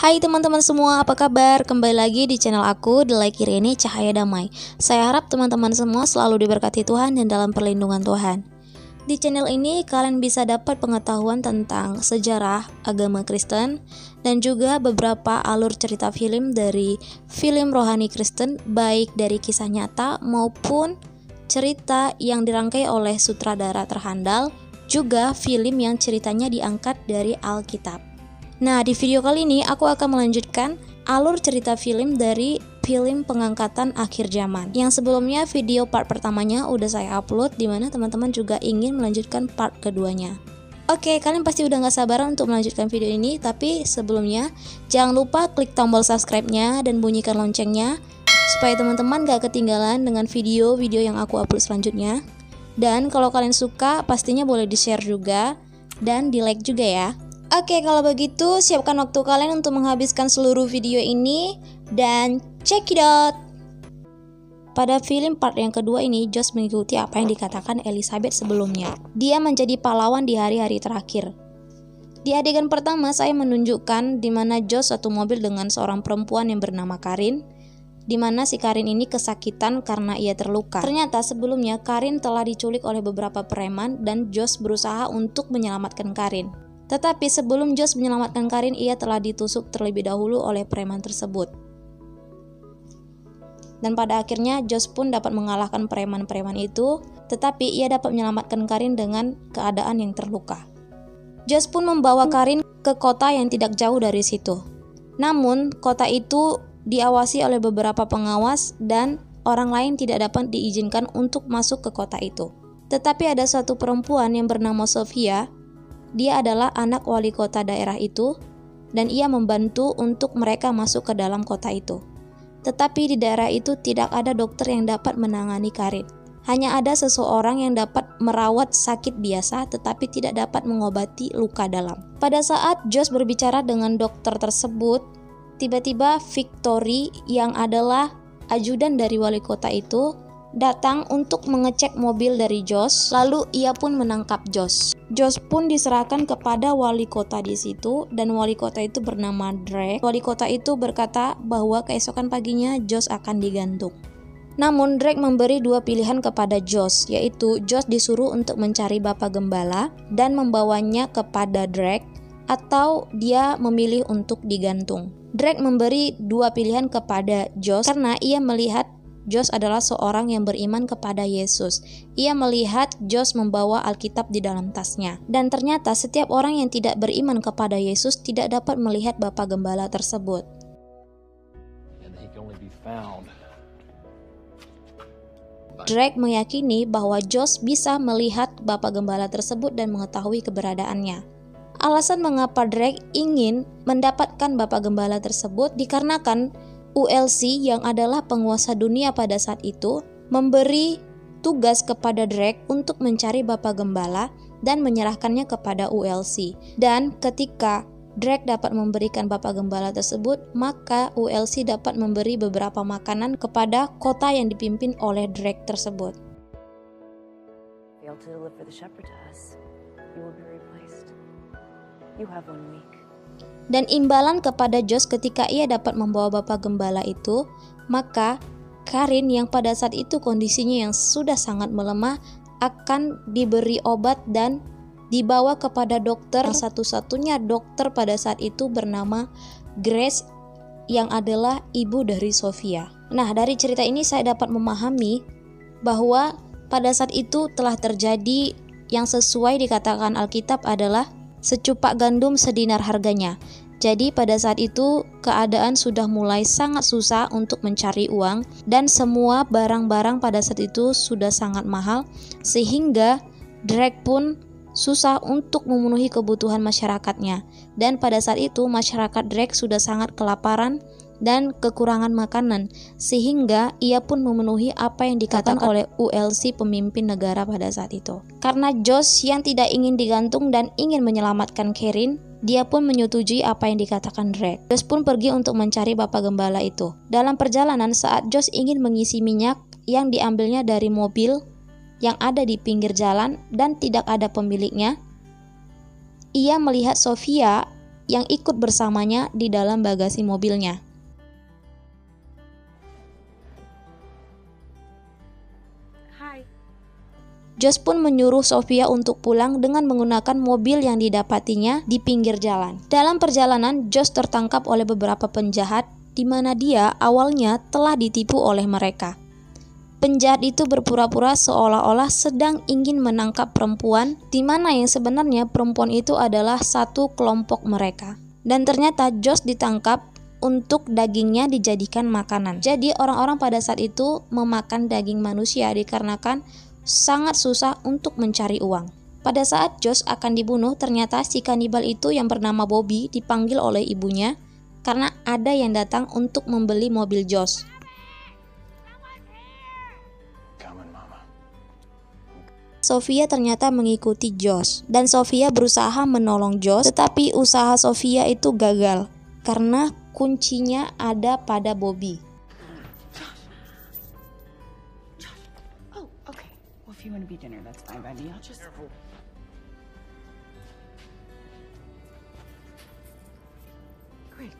Hai teman-teman semua, apa kabar? Kembali lagi di channel aku, The Light Irene Cahaya Damai. Saya harap teman-teman semua selalu diberkati Tuhan dan dalam perlindungan Tuhan. Di channel ini kalian bisa dapat pengetahuan tentang sejarah agama Kristen dan juga beberapa alur cerita film dari film rohani Kristen, baik dari kisah nyata maupun cerita yang dirangkai oleh sutradara terhandal, juga film yang ceritanya diangkat dari Alkitab. Nah, di video kali ini aku akan melanjutkan alur cerita film dari film pengangkatan akhir zaman. Yang sebelumnya video part pertamanya udah saya upload, dimana teman-teman juga ingin melanjutkan part keduanya. Oke, kalian pasti udah gak sabar untuk melanjutkan video ini, tapi sebelumnya jangan lupa klik tombol subscribe-nya dan bunyikan loncengnya supaya teman-teman gak ketinggalan dengan video-video yang aku upload selanjutnya. Dan kalau kalian suka, pastinya boleh di-share juga dan di-like juga ya. Oke, kalau begitu siapkan waktu kalian untuk menghabiskan seluruh video ini dan check it out. Pada film part yang kedua ini, Josh mengikuti apa yang dikatakan Elizabeth sebelumnya. Dia menjadi pahlawan di hari-hari terakhir. Di adegan pertama, saya menunjukkan di mana Josh satu mobil dengan seorang perempuan yang bernama Karin, di mana si Karin ini kesakitan karena ia terluka. Ternyata sebelumnya Karin telah diculik oleh beberapa preman dan Josh berusaha untuk menyelamatkan Karin. Tetapi sebelum Josh menyelamatkan Karin, ia telah ditusuk terlebih dahulu oleh preman tersebut. Dan pada akhirnya Josh pun dapat mengalahkan preman-preman itu, tetapi ia dapat menyelamatkan Karin dengan keadaan yang terluka. Josh pun membawa Karin ke kota yang tidak jauh dari situ. Namun, kota itu diawasi oleh beberapa pengawas dan orang lain tidak dapat diizinkan untuk masuk ke kota itu. Tetapi ada satu perempuan yang bernama Sofia. Dia adalah anak wali kota daerah itu, dan ia membantu untuk mereka masuk ke dalam kota itu. Tetapi di daerah itu tidak ada dokter yang dapat menangani Karin. Hanya ada seseorang yang dapat merawat sakit biasa, tetapi tidak dapat mengobati luka dalam. Pada saat Josh berbicara dengan dokter tersebut, tiba-tiba Victory yang adalah ajudan dari wali kota itu datang untuk mengecek mobil dari Josh, lalu ia pun menangkap Josh. Josh pun diserahkan kepada wali kota di situ, dan wali kota itu bernama Drake. Wali kota itu berkata bahwa keesokan paginya Josh akan digantung. Namun Drake memberi dua pilihan kepada Josh, yaitu Josh disuruh untuk mencari Bapak Gembala dan membawanya kepada Drake, atau dia memilih untuk digantung. Drake memberi dua pilihan kepada Josh karena ia melihat Josh adalah seorang yang beriman kepada Yesus. Ia melihat Josh membawa Alkitab di dalam tasnya. Dan ternyata setiap orang yang tidak beriman kepada Yesus tidak dapat melihat Bapak Gembala tersebut. Drake meyakini bahwa Josh bisa melihat Bapak Gembala tersebut dan mengetahui keberadaannya. Alasan mengapa Drake ingin mendapatkan Bapak Gembala tersebut dikarenakan ULC yang adalah penguasa dunia pada saat itu memberi tugas kepada Drake untuk mencari Bapak Gembala dan menyerahkannya kepada ULC. Dan ketika Drake dapat memberikan Bapak Gembala tersebut, maka ULC dapat memberi beberapa makanan kepada kota yang dipimpin oleh Drake tersebut. Dan imbalan kepada Josh ketika ia dapat membawa Bapak Gembala itu, maka Karin yang pada saat itu kondisinya yang sudah sangat melemah akan diberi obat dan dibawa kepada dokter. Satu-satunya dokter pada saat itu bernama Grace yang adalah ibu dari Sofia. Nah, dari cerita ini saya dapat memahami bahwa pada saat itu telah terjadi yang sesuai dikatakan Alkitab adalah secupak gandum sedinar harganya. Jadi pada saat itu keadaan sudah mulai sangat susah untuk mencari uang dan semua barang-barang pada saat itu sudah sangat mahal, sehingga Drake pun susah untuk memenuhi kebutuhan masyarakatnya. Dan pada saat itu masyarakat Drake sudah sangat kelaparan dan kekurangan makanan, sehingga ia pun memenuhi apa yang dikatakan oleh ULC pemimpin negara pada saat itu. Karena Josh yang tidak ingin digantung dan ingin menyelamatkan Karin, dia pun menyetujui apa yang dikatakan Drake. Josh pun pergi untuk mencari Bapak Gembala itu. Dalam perjalanan, saat Josh ingin mengisi minyak yang diambilnya dari mobil yang ada di pinggir jalan dan tidak ada pemiliknya, ia melihat Sofia yang ikut bersamanya di dalam bagasi mobilnya. Josh pun menyuruh Sofia untuk pulang dengan menggunakan mobil yang didapatinya di pinggir jalan. Dalam perjalanan, Josh tertangkap oleh beberapa penjahat di mana dia awalnya telah ditipu oleh mereka. Penjahat itu berpura-pura seolah-olah sedang ingin menangkap perempuan, di mana yang sebenarnya perempuan itu adalah satu kelompok mereka. Dan ternyata Josh ditangkap untuk dagingnya dijadikan makanan. Jadi orang-orang pada saat itu memakan daging manusia dikarenakan sangat susah untuk mencari uang. Pada saat Josh akan dibunuh, ternyata si kanibal itu yang bernama Bobby dipanggil oleh ibunya karena ada yang datang untuk membeli mobil Josh. Sofia ternyata mengikuti Josh dan Sofia berusaha menolong Josh, tetapi usaha Sofia itu gagal karena kuncinya ada pada Bobby. If you want to be dinner, that's fine by me. I'll just... Careful. Great.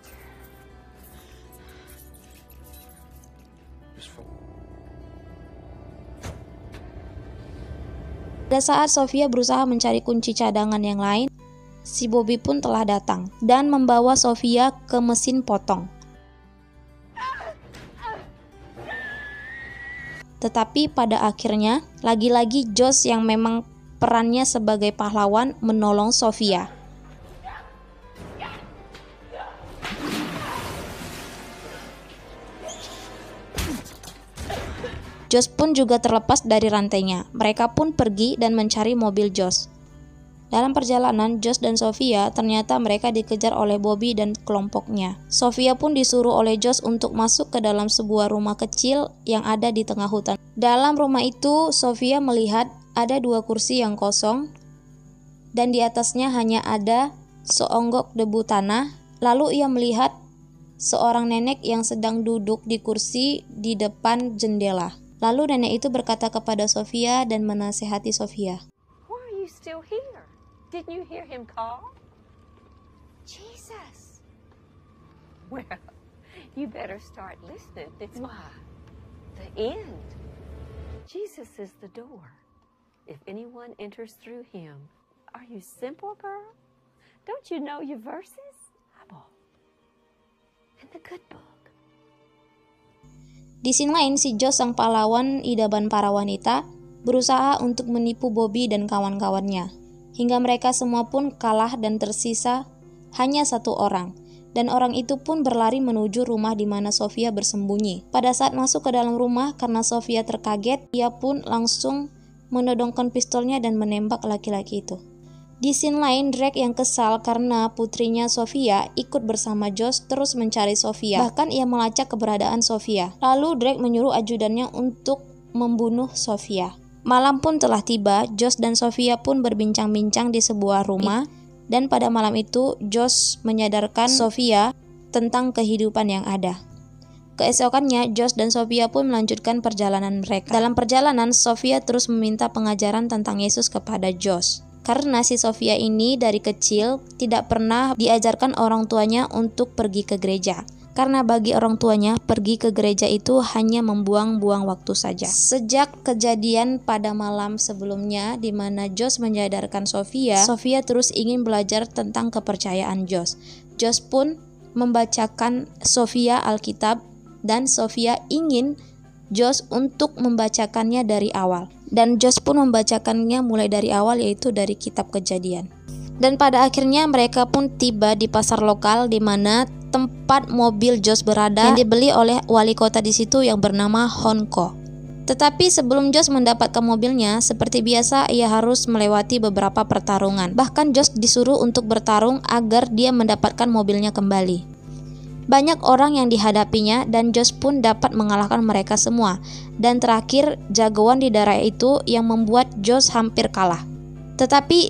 Pada saat Sofia berusaha mencari kunci cadangan yang lain, si Bobby pun telah datang dan membawa Sofia ke mesin potong. Tetapi pada akhirnya, lagi-lagi Josh yang memang perannya sebagai pahlawan menolong Sofia. Josh pun juga terlepas dari rantainya. Mereka pun pergi dan mencari mobil Josh. Dalam perjalanan, Josh dan Sofia ternyata mereka dikejar oleh Bobby dan kelompoknya. Sofia pun disuruh oleh Josh untuk masuk ke dalam sebuah rumah kecil yang ada di tengah hutan. Dalam rumah itu, Sofia melihat ada 2 kursi yang kosong dan di atasnya hanya ada seonggok debu tanah. Lalu ia melihat seorang nenek yang sedang duduk di kursi di depan jendela. Lalu nenek itu berkata kepada Sofia dan menasehati Sofia. Why are you still here? Didn't you hear him call? Jesus. Well, you better start listening. It's why. The end. Jesus is the door. If anyone enters through him, are you simple, girl? Don't you know your verses? Eyeball. And the good book. Di sini lain, si Josh sang pahlawan idaman para wanita berusaha untuk menipu Bobby dan kawan-kawannya. Hingga mereka semua pun kalah dan tersisa hanya 1 orang. Dan orang itu pun berlari menuju rumah di mana Sofia bersembunyi. Pada saat masuk ke dalam rumah, karena Sofia terkaget, ia pun langsung menodongkan pistolnya dan menembak laki-laki itu. Di scene lain, Drake yang kesal karena putrinya Sofia ikut bersama Josh terus mencari Sofia. Bahkan ia melacak keberadaan Sofia. Lalu Drake menyuruh ajudannya untuk membunuh Sofia. Malam pun telah tiba, Josh dan Sofia pun berbincang-bincang di sebuah rumah. Dan pada malam itu, Josh menyadarkan Sofia tentang kehidupan yang ada. Keesokannya, Josh dan Sofia pun melanjutkan perjalanan mereka. Dalam perjalanan, Sofia terus meminta pengajaran tentang Yesus kepada Josh. Karena si Sofia ini dari kecil tidak pernah diajarkan orang tuanya untuk pergi ke gereja. Karena bagi orang tuanya, pergi ke gereja itu hanya membuang-buang waktu saja. Sejak kejadian pada malam sebelumnya di mana Josh menyadarkan Sofia, Sofia terus ingin belajar tentang kepercayaan Josh. Josh pun membacakan Sofia Alkitab dan Sofia ingin Josh untuk membacakannya dari awal. Dan Josh pun membacakannya mulai dari awal, yaitu dari kitab Kejadian. Dan pada akhirnya mereka pun tiba di pasar lokal di mana tempat mobil Josh berada yang dibeli oleh wali kota di situ yang bernama Honko. Tetapi sebelum Josh mendapatkan mobilnya, seperti biasa ia harus melewati beberapa pertarungan. Bahkan Josh disuruh untuk bertarung agar dia mendapatkan mobilnya kembali. Banyak orang yang dihadapinya dan Josh pun dapat mengalahkan mereka semua. Dan terakhir, jagoan di daerah itu yang membuat Josh hampir kalah. Tetapi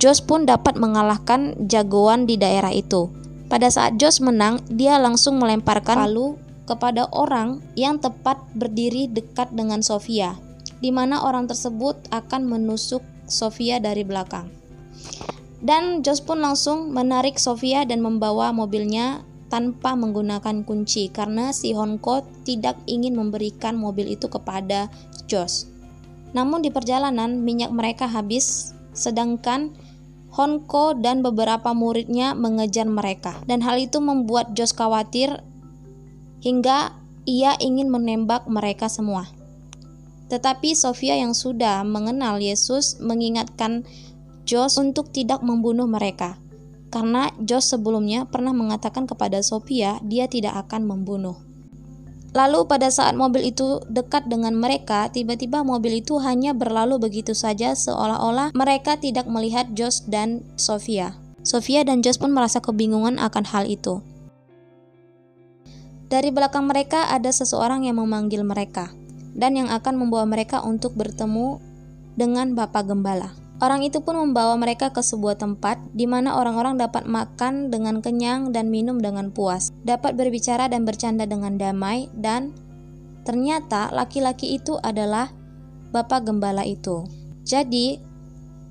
Josh pun dapat mengalahkan jagoan di daerah itu. Pada saat Josh menang, dia langsung melemparkan palu kepada orang yang tepat berdiri dekat dengan Sofia, di mana orang tersebut akan menusuk Sofia dari belakang. Dan Josh pun langsung menarik Sofia dan membawa mobilnya tanpa menggunakan kunci karena si Honko tidak ingin memberikan mobil itu kepada Josh. Namun di perjalanan minyak mereka habis, sedangkan Honko dan beberapa muridnya mengejar mereka. Dan hal itu membuat Josh khawatir hingga ia ingin menembak mereka semua. Tetapi Sofia yang sudah mengenal Yesus mengingatkan Josh untuk tidak membunuh mereka. Karena Josh sebelumnya pernah mengatakan kepada Sofia dia tidak akan membunuh. Lalu pada saat mobil itu dekat dengan mereka, tiba-tiba mobil itu hanya berlalu begitu saja seolah-olah mereka tidak melihat Josh dan Sofia. Sofia dan Josh pun merasa kebingungan akan hal itu. Dari belakang mereka ada seseorang yang memanggil mereka dan yang akan membawa mereka untuk bertemu dengan Bapak Gembala. Orang itu pun membawa mereka ke sebuah tempat di mana orang-orang dapat makan dengan kenyang dan minum dengan puas, dapat berbicara dan bercanda dengan damai, dan ternyata laki-laki itu adalah Bapak Gembala itu. Jadi,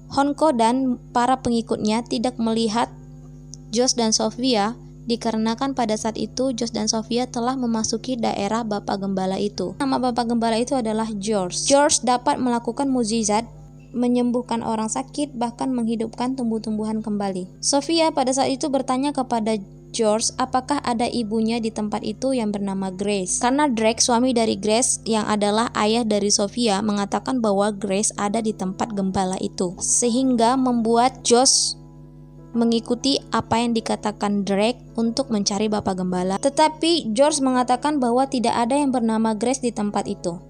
Honko dan para pengikutnya tidak melihat Josh dan Sofia dikarenakan pada saat itu Josh dan Sofia telah memasuki daerah Bapak Gembala itu. Nama Bapak Gembala itu adalah George. George dapat melakukan mukjizat, menyembuhkan orang sakit, bahkan menghidupkan tumbuh-tumbuhan kembali. Sofia pada saat itu bertanya kepada George apakah ada ibunya di tempat itu yang bernama Grace. Karena Drake, suami dari Grace yang adalah ayah dari Sofia, mengatakan bahwa Grace ada di tempat gembala itu. Sehingga membuat Josh mengikuti apa yang dikatakan Drake untuk mencari Bapak Gembala. Tetapi George mengatakan bahwa tidak ada yang bernama Grace di tempat itu.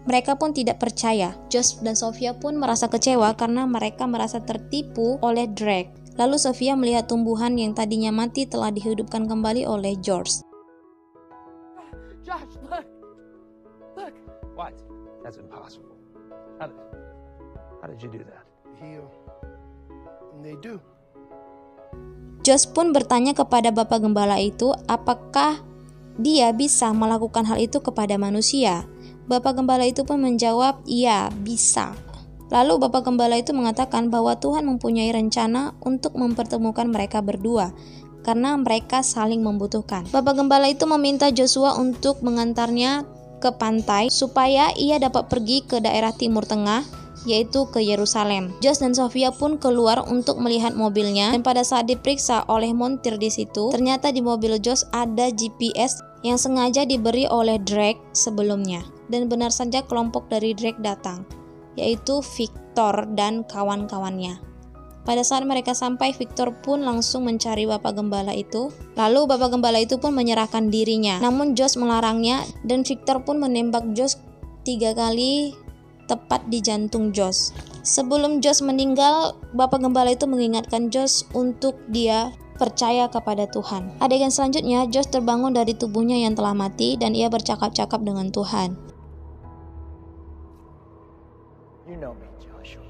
Mereka pun tidak percaya. Josh dan Sofia pun merasa kecewa karena mereka merasa tertipu oleh Drake. Lalu Sofia melihat tumbuhan yang tadinya mati telah dihidupkan kembali oleh George. Josh, look! Look! What? That's impossible. How did you do that? Heal. And they do. Josh pun bertanya kepada Bapak Gembala itu apakah dia bisa melakukan hal itu kepada manusia. Bapak Gembala itu pun menjawab, iya, bisa. Lalu Bapak Gembala itu mengatakan bahwa Tuhan mempunyai rencana untuk mempertemukan mereka berdua, karena mereka saling membutuhkan. Bapak Gembala itu meminta Joshua untuk mengantarnya ke pantai, supaya ia dapat pergi ke daerah Timur Tengah, yaitu ke Yerusalem. Josh dan Sofia pun keluar untuk melihat mobilnya, dan pada saat diperiksa oleh montir di situ, ternyata di mobil Josh ada GPS yang sengaja diberi oleh Drake sebelumnya. Dan benar saja kelompok dari Drake datang, yaitu Victor dan kawan-kawannya. Pada saat mereka sampai, Victor pun langsung mencari Bapak Gembala itu. Lalu Bapak Gembala itu pun menyerahkan dirinya. Namun Josh melarangnya, dan Victor pun menembak Josh 3 kali tepat di jantung Josh. Sebelum Josh meninggal, Bapak Gembala itu mengingatkan Josh untuk dia percaya kepada Tuhan. Adegan selanjutnya, Josh terbangun dari tubuhnya yang telah mati dan ia bercakap-cakap dengan Tuhan. You know me, Joshua.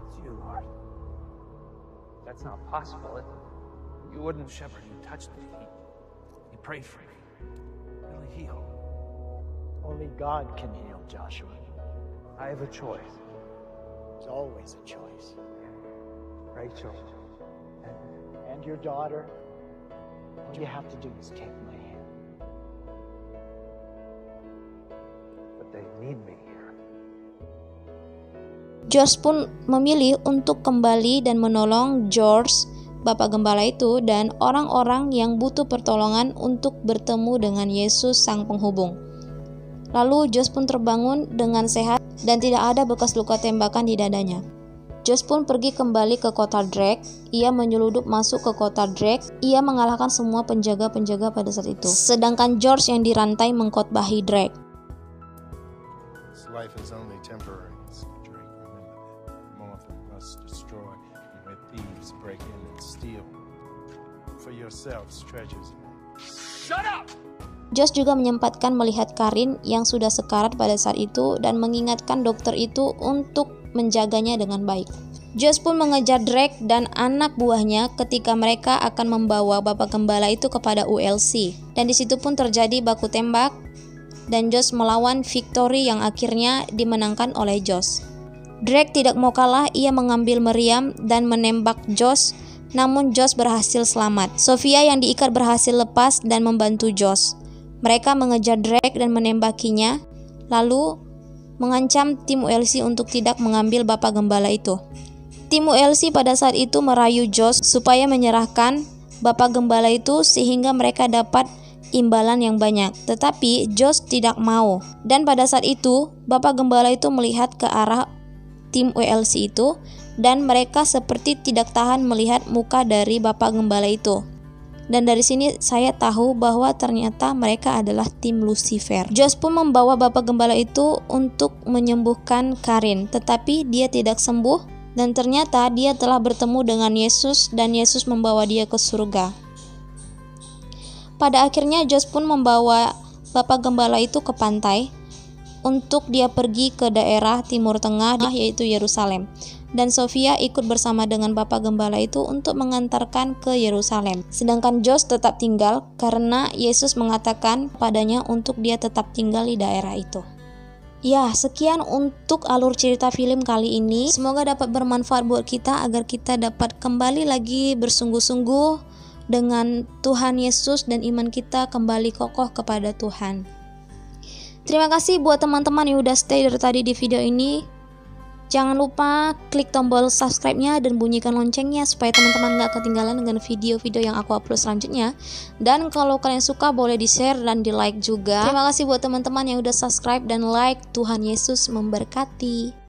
It's you, Lord. That's not possible. You wouldn't, shepherd. You touched me. He prayed for me. Really healed. Only God can heal, Joshua. I have a choice. There's always a choice. Rachel. And your daughter, all you have to do is take my hand. But they need me here. Josh pun memilih untuk kembali dan menolong George, Bapak Gembala itu, dan orang-orang yang butuh pertolongan untuk bertemu dengan Yesus Sang Penghubung. Lalu Josh pun terbangun dengan sehat dan tidak ada bekas luka tembakan di dadanya. Josh pun pergi kembali ke kota Drake. Ia menyeludup masuk ke kota Drake. Ia mengalahkan semua penjaga-penjaga pada saat itu. Sedangkan George yang dirantai mengkhotbahi Drake. This life is only temporary, so Drake, remember that. Moth and rust destroy, and where thieves break in and steal. For yourselves treasures. Shut up! Josh juga menyempatkan melihat Karin yang sudah sekarat pada saat itu dan mengingatkan dokter itu untuk menjaganya dengan baik. Josh pun mengejar Drake dan anak buahnya ketika mereka akan membawa Bapak Gembala itu kepada ULC. Dan di situ pun terjadi baku tembak dan Josh melawan Victory yang akhirnya dimenangkan oleh Josh. Drake tidak mau kalah, ia mengambil meriam dan menembak Josh, namun Josh berhasil selamat. Sofia yang diikat berhasil lepas dan membantu Josh. Mereka mengejar Drake dan menembakinya, lalu mengancam tim ULC untuk tidak mengambil Bapak Gembala itu. Tim ULC pada saat itu merayu Josh supaya menyerahkan Bapak Gembala itu sehingga mereka dapat imbalan yang banyak. Tetapi Josh tidak mau. Dan pada saat itu Bapak Gembala itu melihat ke arah tim ULC itu dan mereka seperti tidak tahan melihat muka dari Bapak Gembala itu. Dan dari sini saya tahu bahwa ternyata mereka adalah tim Lucifer. Josh pun membawa Bapak Gembala itu untuk menyembuhkan Karin, tetapi dia tidak sembuh dan ternyata dia telah bertemu dengan Yesus dan Yesus membawa dia ke surga. Pada akhirnya Josh pun membawa Bapak Gembala itu ke pantai untuk dia pergi ke daerah Timur Tengah, yaitu Yerusalem. Dan Sofia ikut bersama dengan Bapak Gembala itu untuk mengantarkan ke Yerusalem. Sedangkan Josh tetap tinggal karena Yesus mengatakan padanya untuk dia tetap tinggal di daerah itu. Ya, sekian untuk alur cerita film kali ini. Semoga dapat bermanfaat buat kita agar kita dapat kembali lagi bersungguh-sungguh dengan Tuhan Yesus dan iman kita kembali kokoh kepada Tuhan. Terima kasih buat teman-teman yang udah stay dari tadi di video ini. Jangan lupa klik tombol subscribe-nya dan bunyikan loncengnya supaya teman-teman gak ketinggalan dengan video-video yang aku upload selanjutnya. Dan kalau kalian suka boleh di-share dan di-like juga. Terima kasih buat teman-teman yang udah subscribe dan like. Tuhan Yesus memberkati.